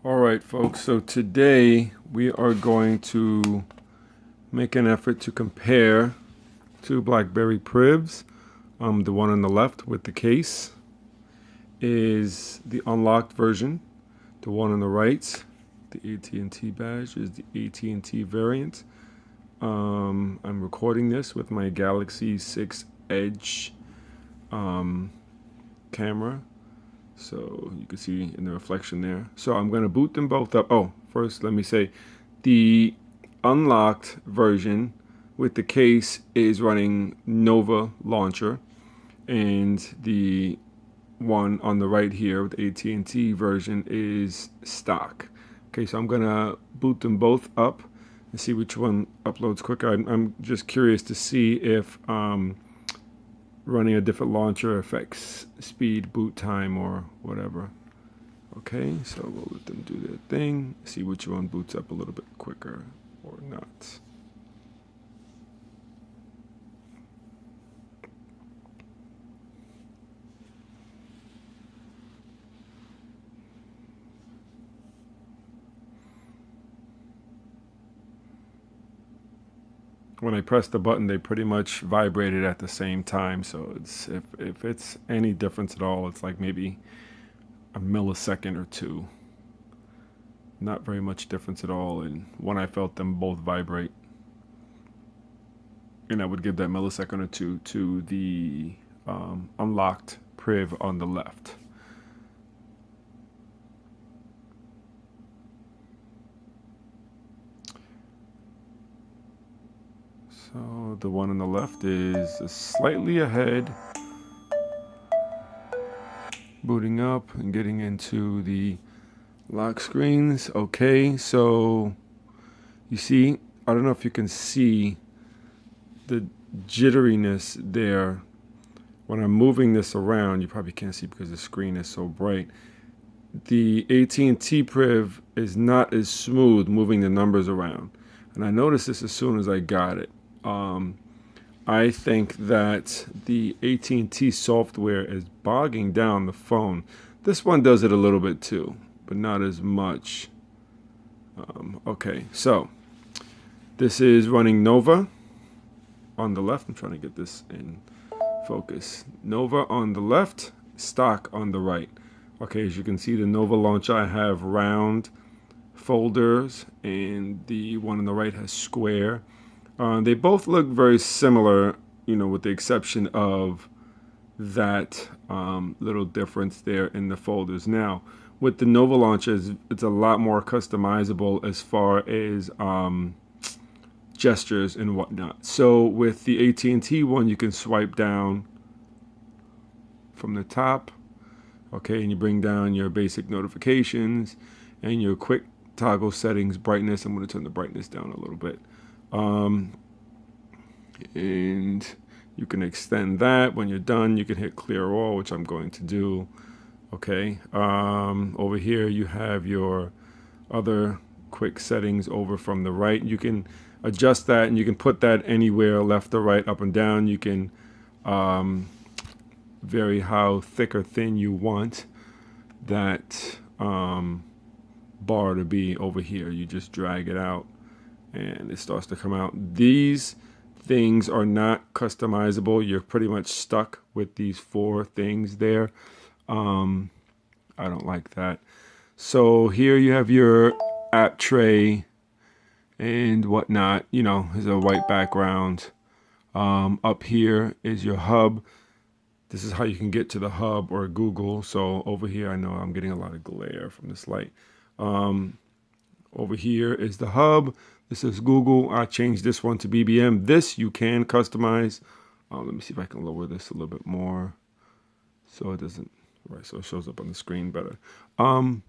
All right, folks. So today we are going to make an effort to compare two BlackBerry Privs. The one on the left with the case is the unlocked version. The one on the right, the AT&T badge, is the AT&T variant. I'm recording this with my Galaxy 6 Edge camera. So you can see in the reflection there. So I'm going to boot them both up. Oh, first let me say the unlocked version with the case is running Nova Launcher, and the one on the right here with the AT&T version is stock. Okay, so I'm going to boot them both up and see which one uploads quicker. I'm just curious to see if running a different launcher affects speed, boot time, or whatever. Okay, so we'll let them do their thing, see which one boots up a little bit quicker or not. When I pressed the button, they pretty much vibrated at the same time. So it's if it's any difference at all, it's like maybe a millisecond or two. Not very much difference at all. And when I felt them both vibrate, and I would give that millisecond or two to the unlocked priv on the left. So the one on the left is slightly ahead, booting up and getting into the lock screens. Okay, so you see, I don't know if you can see the jitteriness there. When I'm moving this around, you probably can't see because the screen is so bright. The AT&T priv is not as smooth moving the numbers around. And I noticed this as soon as I got it. I think that the AT&T software is bogging down the phone. This one does it a little bit too, but not as much. Okay, so this is running Nova on the left. I'm trying to get this in focus. Nova on the left, stock on the right. Okay, as you can see, the Nova launcher, I have round folders, and the one on the right has square. They both look very similar, with the exception of that little difference there in the folders. Now, with the Nova launcher, it's a lot more customizable as far as gestures and whatnot. So with the AT&T one, you can swipe down from the top, okay, and you bring down your basic notifications and your quick toggle settings, brightness. I'm going to turn the brightness down a little bit. And you can extend that. When you're done, you can hit clear all, which I'm going to do. Okay. Over here, you have your other quick settings over from the right. You can adjust that, and you can put that anywhere, left or right, up and down. You can vary how thick or thin you want that bar to be over here. You just drag it out and it starts to come out. These things are not customizable. You're pretty much stuck with these four things there. I don't like that. So here you have your app tray and whatnot. There's a white background. Up here is your hub. This is how you can get to the hub or Google. So over here, I know I'm getting a lot of glare from this light. Over here is the hub. This is Google. I changed this one to BBM. This you can customize. Let me see if I can lower this a little bit more so it doesn't, right, so it shows up on the screen better. There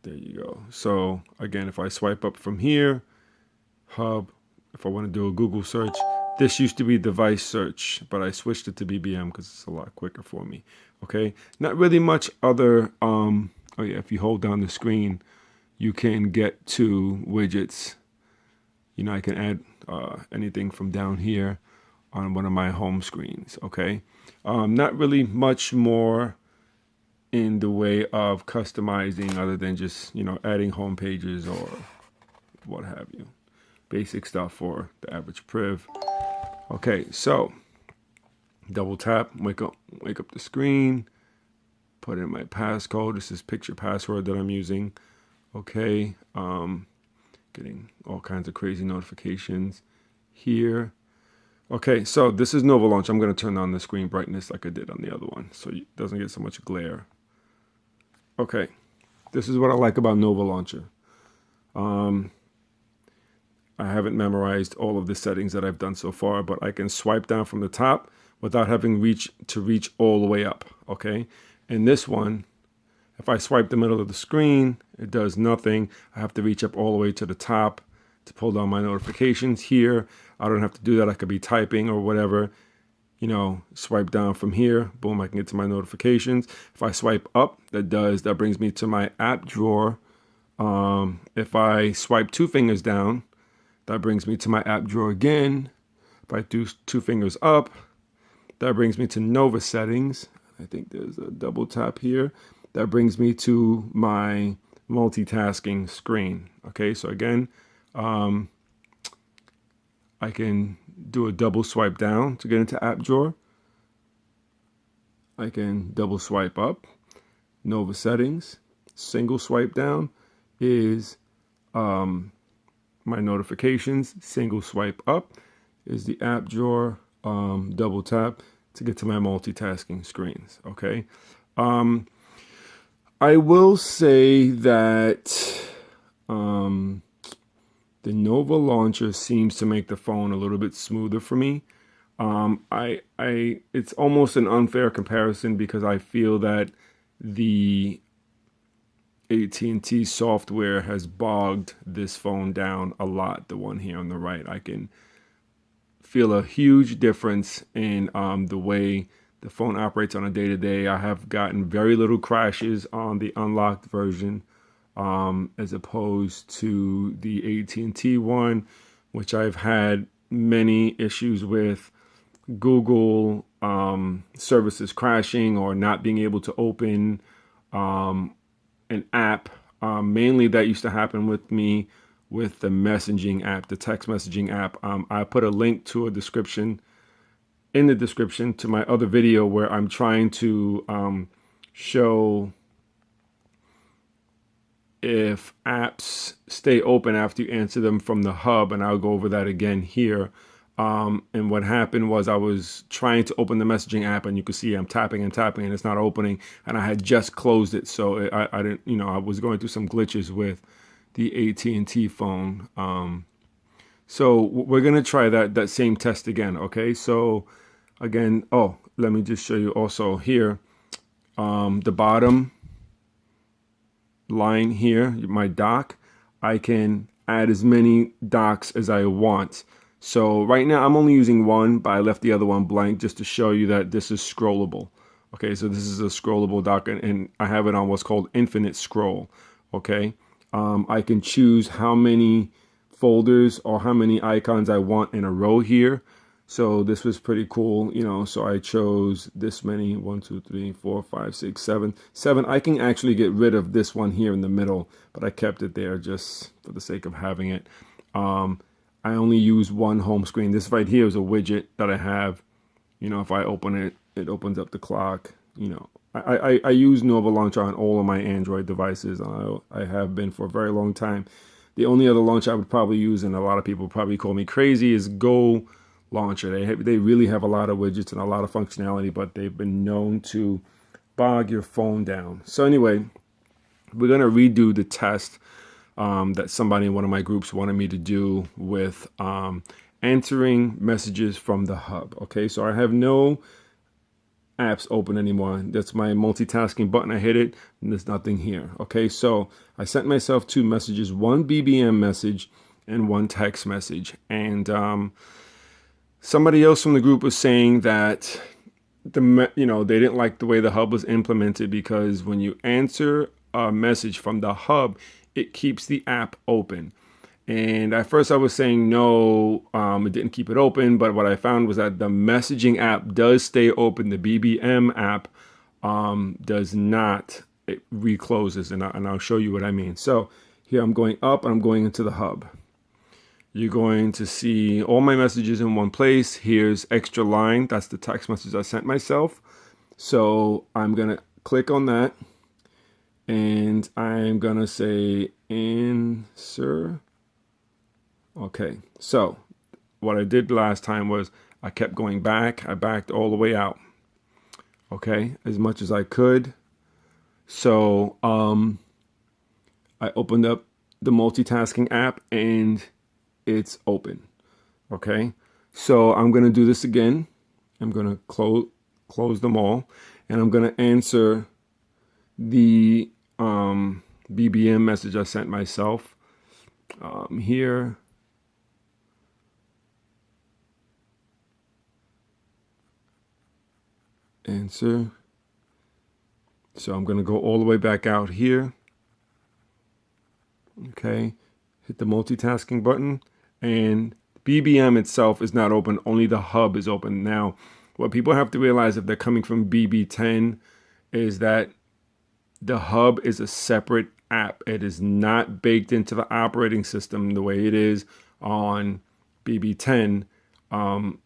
you go. So again, if I swipe up from here, hub, if I want to do a Google search, this used to be device search, but I switched it to BBM because it's a lot quicker for me. Okay, not really much other. Oh yeah, if you hold down the screen, you can get to widgets. I can add anything from down here on one of my home screens. Okay, not really much more in the way of customizing other than just, adding home pages or what have you. Basic stuff for the average priv. Okay, so double tap, wake up the screen, put in my passcode. This is picture password that I'm using. Okay, getting all kinds of crazy notifications here. Okay, so this is Nova Launch. I'm going to turn on the screen brightness like I did on the other one so it doesn't get so much glare. Okay, this is what I like about Nova Launcher. I haven't memorized all of the settings that I've done so far, but I can swipe down from the top without having to reach all the way up, okay? In this one, if I swipe the middle of the screen, it does nothing. I have to reach up all the way to the top to pull down my notifications. Here, I don't have to do that. I could be typing or whatever, swipe down from here. Boom, I can get to my notifications. If I swipe up, that brings me to my app drawer. If I swipe 2 fingers down, that brings me to my app drawer again. If I do 2 fingers up, that brings me to Nova settings. I think there's a double tap here. That brings me to my multitasking screen. Okay, so again, I can do a double swipe down to get into app drawer. I can double swipe up, Nova settings. Single swipe down is my notifications. Single swipe up is the app drawer. Double tap to get to my multitasking screens. Okay. I will say that the Nova Launcher seems to make the phone a little bit smoother for me. It's almost an unfair comparison because I feel that the AT&T software has bogged this phone down a lot. The one here on the right, I can feel a huge difference in the way the phone operates on a day-to-day. I have gotten very little crashes on the unlocked version as opposed to the AT&T one, which I've had many issues with Google services crashing or not being able to open an app. Mainly that used to happen with me with the messaging app, the text messaging app. I put a link to in the description to my other video where I'm trying to show if apps stay open after you answer them from the hub, and I'll go over that again here. And what happened was I was trying to open the messaging app, and you can see I'm tapping and tapping and it's not opening, and I had just closed it. So I didn't, I was going through some glitches with the AT&T phone. So we're going to try that same test again. Okay. So again, let me just show you also here, the bottom line here, my dock, I can add as many docks as I want. So right now I'm only using one, but I left the other one blank just to show you that this is scrollable. Okay, so this is a scrollable dock, and I have it on what's called infinite scroll. Okay, I can choose how many folders or how many icons I want in a row here. So this was pretty cool, so I chose this many, 1, 2, 3, 4, 5, 6, 7. I can actually get rid of this one here in the middle, but I kept it there just for the sake of having it. I only use one home screen. This right here is a widget that I have. If I open it, it opens up the clock. I use Nova Launcher on all of my Android devices. I have been for a very long time. The only other launcher I would probably use, and a lot of people probably call me crazy, is Go Launcher. They really have a lot of widgets and a lot of functionality, but they've been known to bog your phone down. So anyway, we're going to redo the test that somebody in one of my groups wanted me to do with answering messages from the hub. Okay, so I have no apps open anymore. That's my multitasking button. I hit it and there's nothing here. Okay, so I sent myself 2 messages, one BBM message and one text message. And somebody else from the group was saying that they didn't like the way the hub was implemented, because when you answer a message from the hub, it keeps the app open. And at first I was saying no, it didn't keep it open. But what I found was that the messaging app does stay open. The BBM app does not, it recloses, and I'll show you what I mean. So here I'm going up and I'm going into the hub. You're going to see all my messages in one place. Here's extra line. That's the text message I sent myself. So I'm going to click on that and I'm going to say answer. Okay. So what I did last time was I kept going back. I backed all the way out. Okay. As much as I could. So I opened up the multitasking app and it's open. Okay, so I'm going to do this again. I'm going to close them all, and I'm going to answer the BBM message I sent myself here. Answer. So I'm going to go all the way back out here. Okay, hit the multitasking button, and BBM itself is not open, only the hub is open. Now, what people have to realize if they're coming from BB10 is that the hub is a separate app. It is not baked into the operating system the way it is on BB10.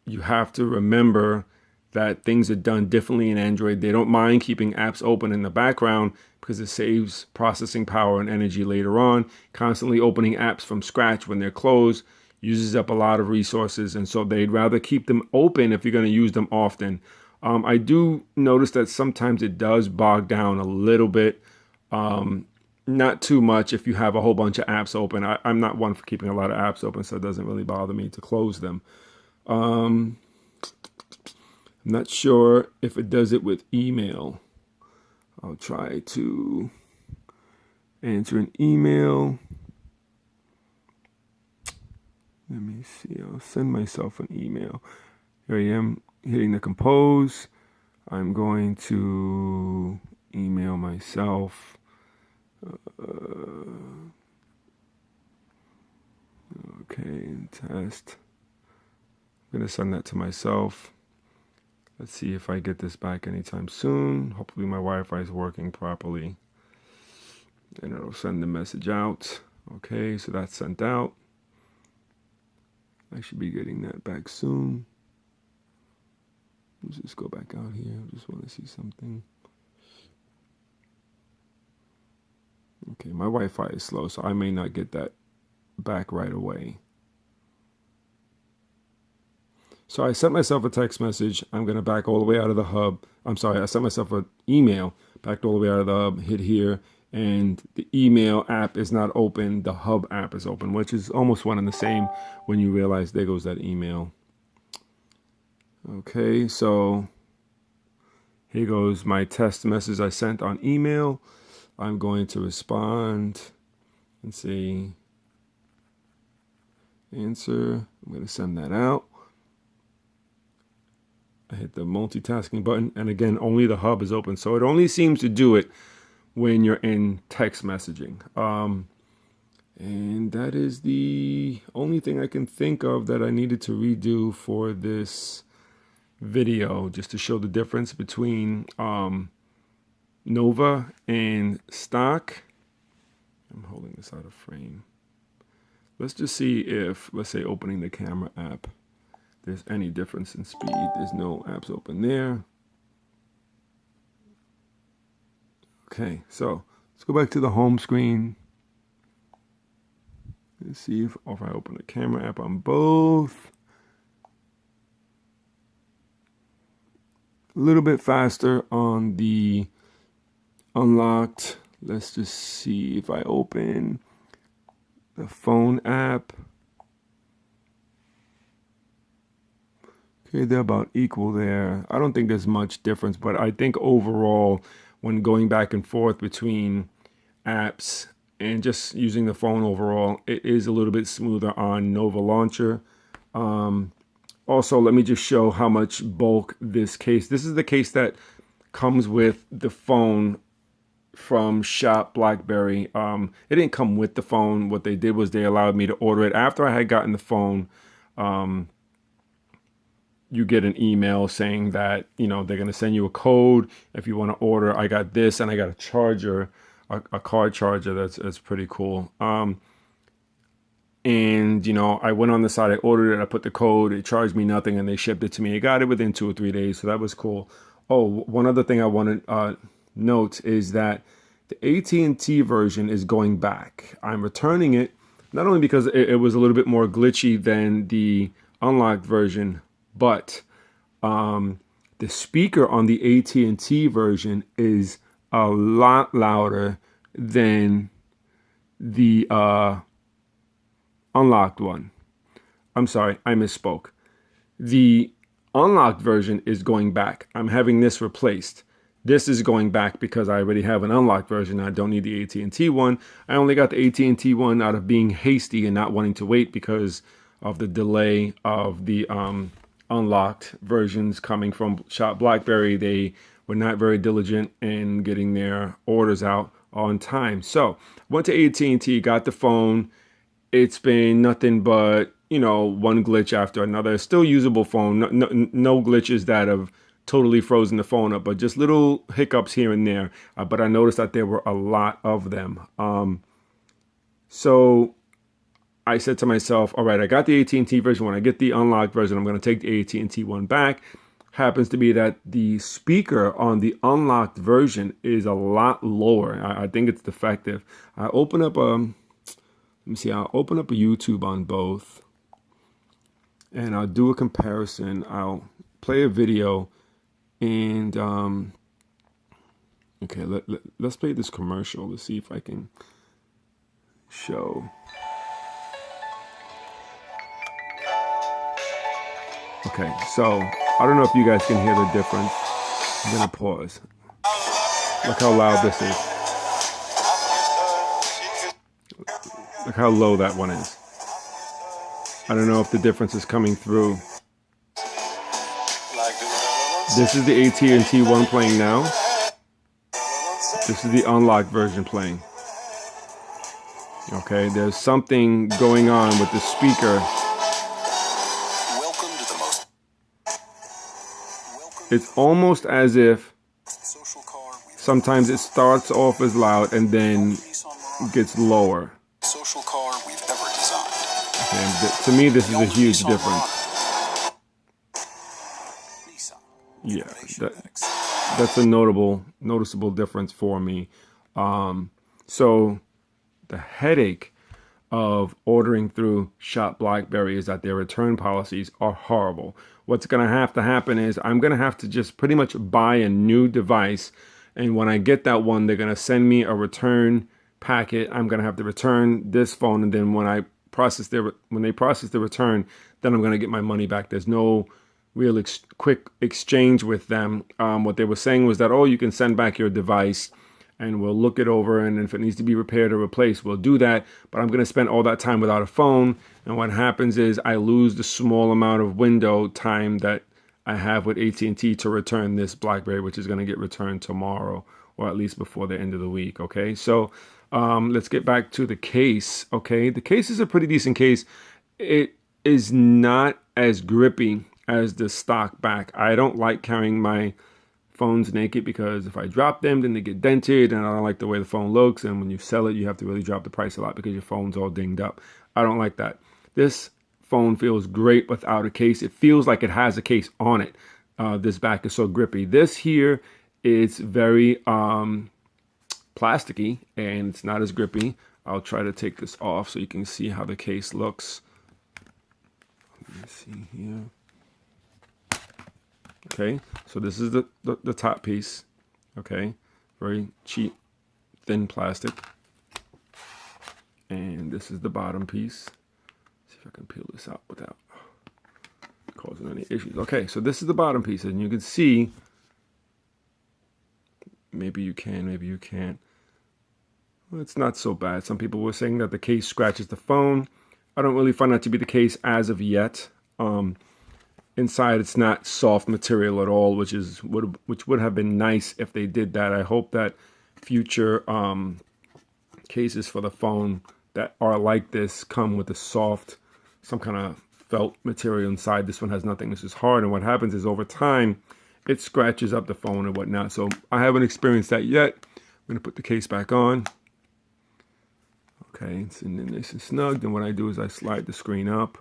You have to remember that things are done differently in Android. They don't mind keeping apps open in the background because it saves processing power and energy later on. Constantly opening apps from scratch when they're closed uses up a lot of resources, and so they'd rather keep them open if you're going to use them often. I do notice that sometimes it does bog down a little bit. Not too much if you have a whole bunch of apps open. I'm not one for keeping a lot of apps open, so it doesn't really bother me to close them. I'm not sure if it does it with email. I'll try to answer an email. Let me see. I'll send myself an email. Here I am hitting the compose. I'm going to email myself. Okay, test. I'm going to send that to myself. Let's see if I get this back anytime soon. Hopefully my Wi-Fi is working properly. And it'll send the message out. Okay, so that's sent out. I should be getting that back soon. Let's just go back out here. I just want to see something. Okay, my Wi-Fi is slow, so I may not get that back right away. So I sent myself a text message. I'm going to back all the way out of the hub. I'm sorry, I sent myself an email, backed all the way out of the hub, hit here, and the email app is not open. The hub app is open, which is almost one and the same when you realize there goes that email. Okay, so here goes my test message I sent on email. I'm going to respond and say answer. I'm going to send that out. I hit the multitasking button, and again, only the hub is open. So it only seems to do it when you're in text messaging. And that is the only thing I can think of that I needed to redo for this video, just to show the difference between Nova and stock. I'm holding this out of frame. Let's just see if, let's say, opening the camera app, there's any difference in speed. There's no apps open there. Okay, so let's go back to the home screen. Let's see if I open the camera app on both. A little bit faster on the unlocked. Let's just see if I open the phone app. Okay, they're about equal there. I don't think there's much difference, but I think overall, when going back and forth between apps and just using the phone overall, it is a little bit smoother on Nova Launcher. Also, let me just show how much bulk this case. This is the case that comes with the phone from Shop BlackBerry. It didn't come with the phone. What they did was they allowed me to order it after I had gotten the phone. you get an email saying that, you know, they're going to send you a code if you want to order. I got this, and I got a charger, a car charger. That's pretty cool. And, you know, I went on the site, I ordered it, I put the code, it charged me nothing, and they shipped it to me. I got it within 2 or 3 days, so that was cool. Oh, one other thing I want to note is that the AT&T version is going back. I'm returning it, not only because it was a little bit more glitchy than the unlocked version, but the speaker on the AT&T version is a lot louder than the unlocked one. I'm sorry, I misspoke. The unlocked version is going back. I'm having this replaced. This is going back because I already have an unlocked version. I don't need the AT&T one. I only got the AT&T one out of being hasty and not wanting to wait because of the delay of the unlocked versions coming from Shop BlackBerry. They were not very diligent in getting their orders out on time. So went to AT&T, got the phone. It's been nothing but, you know, one glitch after another. Still usable phone. No glitches that have totally frozen the phone up, but just little hiccups here and there. But I noticed that there were a lot of them. So I said to myself, all right, I got the AT&T version. When I get the unlocked version, I'm going to take the AT&T one back. Happens to be that the speaker on the unlocked version is a lot lower. I think it's defective. I open up let me see, I'll open up a YouTube on both and I'll do a comparison. I'll play a video and, okay, let's play this commercial to see if I can show. Okay, so I don't know if you guys can hear the difference. I'm gonna pause. Look how loud this is. Look how low that one is. I don't know if the difference is coming through. This is the AT&T one playing now. This is the unlocked version playing. Okay, there's something going on with the speaker. It's almost as if sometimes it starts off as loud and then gets lower. And to me, this is a huge difference. Yeah, that's a noticeable difference for me. So the headache of ordering through Shop BlackBerry is that their return policies are horrible. What's going to have to happen is I'm going to have to just pretty much buy a new device. And when I get that one, they're going to send me a return packet. I'm going to have to return this phone. And then when they process the return, then I'm going to get my money back. There's no real quick exchange with them. What they were saying was that, oh, you can send back your device and we'll look it over. And if it needs to be repaired or replaced, we'll do that. But I'm going to spend all that time without a phone. And what happens is I lose the small amount of window time that I have with AT&T to return this BlackBerry, which is going to get returned tomorrow, or at least before the end of the week. Okay, so let's get back to the case. Okay, the case is a pretty decent case. It is not as grippy as the stock back. I don't like carrying my phones naked because if I drop them, then they get dented, and I don't like the way the phone looks. And when you sell it, you have to really drop the price a lot because your phone's all dinged up. I don't like that. This phone feels great without a case. It feels like it has a case on it. This back is so grippy. This here is very plasticky and it's not as grippy. I'll try to take this off so you can see how the case looks. Let me see here. Okay, so this is the top piece. Okay, very cheap, thin plastic. And this is the bottom piece. See if I can peel this out without causing any issues. Okay, so this is the bottom piece, and you can see, maybe you can, maybe you can't. Well, it's not so bad. Some people were saying that the case scratches the phone. I don't really find that to be the case as of yet. Inside, it's not soft material at all, which would have been nice if they did that. I hope that future cases for the phone that are like this come with a soft, some kind of felt material inside. This one has nothing. This is hard. And what happens is over time, it scratches up the phone and whatnot. So I haven't experienced that yet. I'm going to put the case back on. Okay, it's in there nice and snug. Then what I do is I slide the screen up.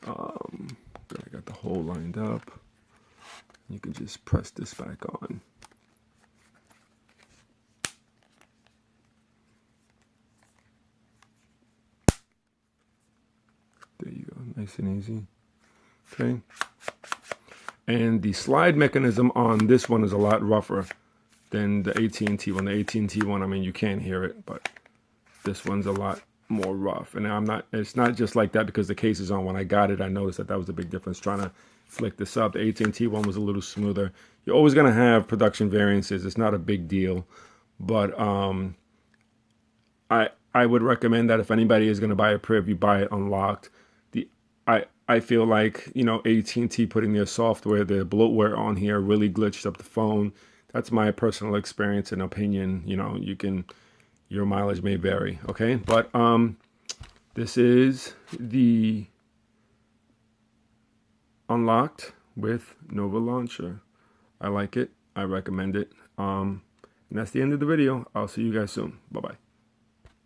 I got the hole lined up. You can just press this back on. There you go, nice and easy. Okay. And the slide mechanism on this one is a lot rougher than the AT&T one. The AT&T one, I mean, you can't hear it, but this one's a lot more rough. And it's not just like that because the case is on. When I got it, I noticed that was a big difference trying to flick this up. The AT&T one was a little smoother. You're always going to have production variances. It's not a big deal, but I would recommend that if anybody is going to buy a priv, you buy it unlocked. I feel like, you know, AT&T putting their software, their bloatware on here really glitched up the phone. That's my personal experience and opinion. You know, your mileage may vary, okay? But this is the unlocked with Nova Launcher. I like it. I recommend it. And that's the end of the video. I'll see you guys soon. Bye-bye.